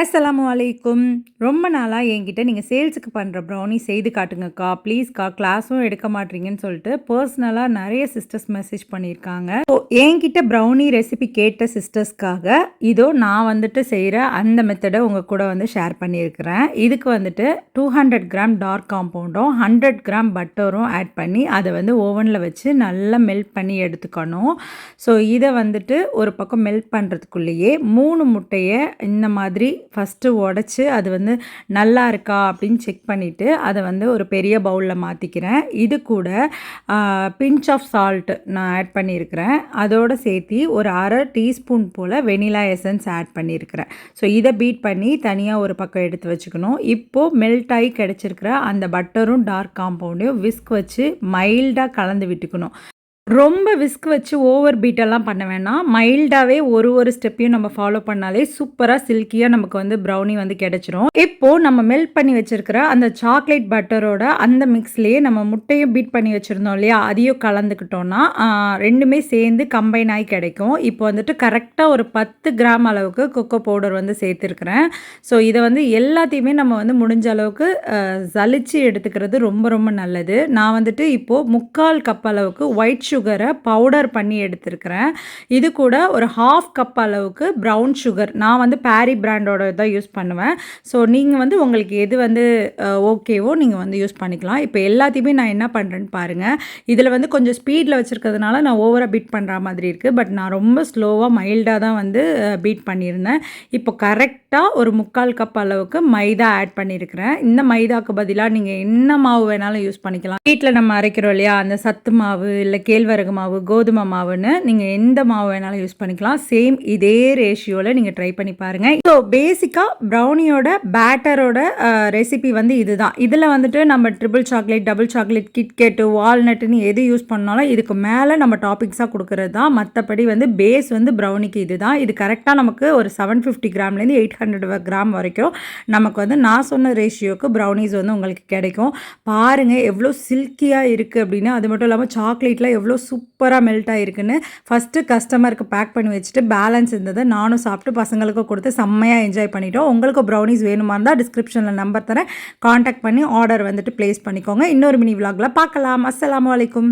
அஸ்ஸலாமு அலைக்கும். ரொம்ப நாளா என்கிட்ட நீங்க சேல்ஸுக்கு பண்ற ப்ரௌனி செய்து காட்டுங்கக்கா, ப்ளீஸ்க்கா கிளாஸும் எடுக்க மாட்றீங்கன்னு சொல்லிட்டு பர்சனலா நெறைய சிஸ்டர்ஸ் மெசேஜ் பண்ணியிருக்காங்க. ஸோ என்கிட்ட ப்ரௌனி ரெசிபி கேட்ட சிஸ்டர்ஸ்க்காக, இதோ நான் வந்துட்டு செய்ற அந்த மெத்தட உங்க கூட வந்து ஷேர் பண்ணியிருக்கிறேன். இதுக்கு வந்துட்டு 200 கிராம் டார்க் காம்பவுண்டும், 100 கிராம் பட்டரும் ஆட் பண்ணி, அத வந்து ஓவன்ல வச்சு நல்லா மெல்ட் பண்ணி எடுத்துக்கணும். ஸோ இத வந்துட்டு ஒரு பக்கம் மெல்ட் பண்ணுறதுக்குள்ளேயே 3 முட்டைய இந்த மாதிரி ஃபஸ்ட்டு உடைச்சு அது வந்து நல்லா இருக்கா அப்படின்னு செக் பண்ணிவிட்டு அதை வந்து ஒரு பெரிய பவுலில் மாற்றிக்கிறேன். இது கூட பிஞ்ச் ஆஃப் சால்ட் நான் ஆட் பண்ணியிருக்கிறேன். அதோடு சேர்த்து ஒரு அரை டீஸ்பூன் போல் வெனிலா எசன்ஸ் ஆட் பண்ணியிருக்கிறேன். ஸோ இதை பீட் பண்ணி தனியாக ஒரு பக்கம் எடுத்து வச்சுக்கணும். இப்போது மெல்ட் ஆகி கிடச்சிருக்கிற அந்த பட்டரும் டார்க் காம்பவுண்டையும் விஸ்க் வச்சு மைல்டாக கலந்து விட்டுக்கணும். ரொம்ப விஸ்க் வச்சு ஓவர் பீட்டெல்லாம் பண்ண வேணாம். மைல்டாவே ஒரு ஸ்டெப்பையும் நம்ம ஃபாலோ பண்ணாலே சூப்பரா சில்கியா நமக்கு வந்து ப்ரௌனி வந்து கிடைச்சிரும். இப்போ நம்ம மெல்ட் பண்ணி வச்சிருக்கிற அந்த சாக்லேட் பட்டரோட அந்த மிக்ஸ்லயே நம்ம முட்டையும் பீட் பண்ணி வச்சிருந்தோம் இல்லையா? அதையும் கலந்துக்கிட்டோம்னா 2மே சேர்ந்து கம்பைன் ஆகி கிடைக்கும். இப்போ வந்துட்டு கரெக்ட்டா ஒரு 10 கிராம் அளவுக்கு கொக்கோ பவுடர் வந்து சேர்த்துருக்கிறேன். ஸோ இதை வந்து எல்லாத்தையுமே நம்ம வந்து முடிஞ்ச அளவுக்கு சலிச்சு எடுத்துக்கிறது ரொம்ப நல்லது. நான் வந்துட்டு இப்போ 3/4 கப் அளவுக்கு ஒயிட் சுகரை பவுடர் பண்ணி எடுத்துருக்கிறேன். இது கூட ஒரு 1/2 கப் அளவுக்கு ப்ரௌன் சுகர், நான் வந்து பேரி பிராண்டோட தான் யூஸ் பண்ணுவேன். ஸோ நீங்கள் வந்து உங்களுக்கு எது வந்து ஓகேவோ நீங்கள் வந்து யூஸ் பண்ணிக்கலாம். இப்போ எல்லாத்தையுமே நான் என்ன பண்ணுறேன்னு பாருங்கள். இதில் வந்து கொஞ்சம் ஸ்பீடில் வச்சுருக்கிறதுனால நான் ஓவராக பீட் பண்ணுற மாதிரி இருக்குது. பட் நான் ரொம்ப ஸ்லோவாக மைல்டாக தான் வந்து பீட் பண்ணியிருந்தேன். இப்போ கரெக்டாக ஒரு 3/4 கப் அளவுக்கு மைதா ஆட் பண்ணியிருக்கிறேன். இந்த மைதாவுக்கு பதிலாக நீங்கள் என்ன மாவு வேணாலும் யூஸ் பண்ணிக்கலாம். வீட்டில் நம்ம அரைக்கிறோம் இல்லையா, அந்த சத்து மாவு இல்லை கேழ்வரகு மாவு, கோதுமை மாவுன்னு நீங்கள் எந்த மாவு வேணாலும் யூஸ் பண்ணிக்கலாம். சேம் இதே ரேஷியோவில் நீங்கள் ட்ரை பண்ணி பாருங்கள். ஸோ பேசிக்காக ப்ரௌனியோட பேட்டரோட ரெசிபி வந்து இதுதான். இதில் வந்துட்டு நம்ம triple chocolate, double chocolate, KitKat, வால்நட்டுன்னு எது யூஸ் பண்ணாலும் இதுக்கு மேலே நம்ம டாப்பிக்ஸாக கொடுக்குறது தான். மற்றபடி வந்து பேஸ் வந்து ப்ரௌனிக்கு இது தான். இது கரெக்டாக நமக்கு ஒரு 750 கிராம்லேருந்து 800 கிராம் வரைக்கும் நமக்கு வந்து நான் சொன்ன ரேஷியோக்கு ப்ரௌனிஸ் வந்து உங்களுக்கு கிடைக்கும். பாருங்கள் எவ்வளோ சில்கியாக இருக்குது அப்படின்னு. அது மட்டும் இல்லாமல் சாக்லேட்லாம் எவ்வளோ சூப்பராக மெல்ட் ஆகிருக்குன்னு. ஃபஸ்ட்டு கஸ்டமருக்கு பேக் பண்ணி வச்சுட்டு பேலன்ஸ் இருந்ததை நானும் சாப்பிட்டு பசங்களுக்கும் கொடுத்து செம்மையாக என்ஜாய் பண்ணிட்டோம். உங்களுக்கு ப்ரௌனிஸ் வேணுமா இருந்தால் டிஸ்கிரிப்ஷனில் நம்பர் தரேன், காண்டாக்ட் பண்ணி ஆர்டர் வந்துட்டு ப்ளேஸ் பண்ணிக்கோங்க. இன்னொரு மினி விலாகில் பார்க்கலாம். அஸ்ஸலாமு அலைக்கும்.